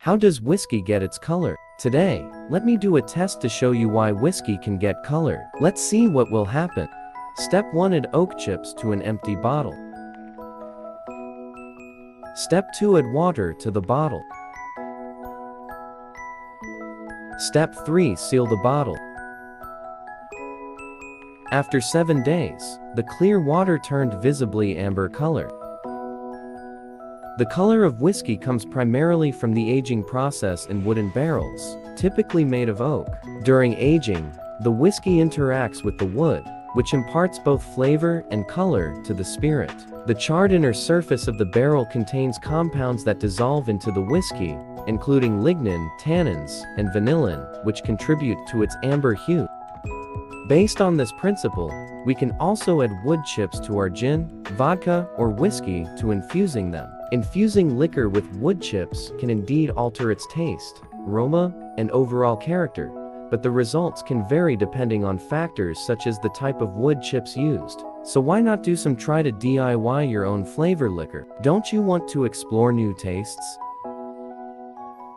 How does whiskey get its color? Today, let me do a test to show you why whiskey can get color. Let's see what will happen. Step 1. Add oak chips to an empty bottle. Step 2. Add water to the bottle. Step 3. Seal the bottle. After 7 days, the clear water turned visibly amber color. The color of whiskey comes primarily from the aging process in wooden barrels, typically made of oak. During aging, the whiskey interacts with the wood, which imparts both flavor and color to the spirit. The charred inner surface of the barrel contains compounds that dissolve into the whiskey, including lignin, tannins, and vanillin, which contribute to its amber hue. Based on this principle, we can also add wood chips to our gin, vodka, or whiskey to infusing them. Infusing liquor with wood chips can indeed alter its taste, aroma, and overall character, but the results can vary depending on factors such as the type of wood chips used. So why not do some try to DIY your own flavor liquor? Don't you want to explore new tastes?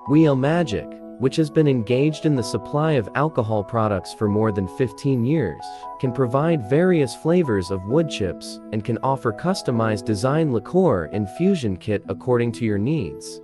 Almagic, which has been engaged in the supply of alcohol products for more than 15 years, can provide various flavors of wood chips and can offer customized design Liqour Infusion Kit according to your needs.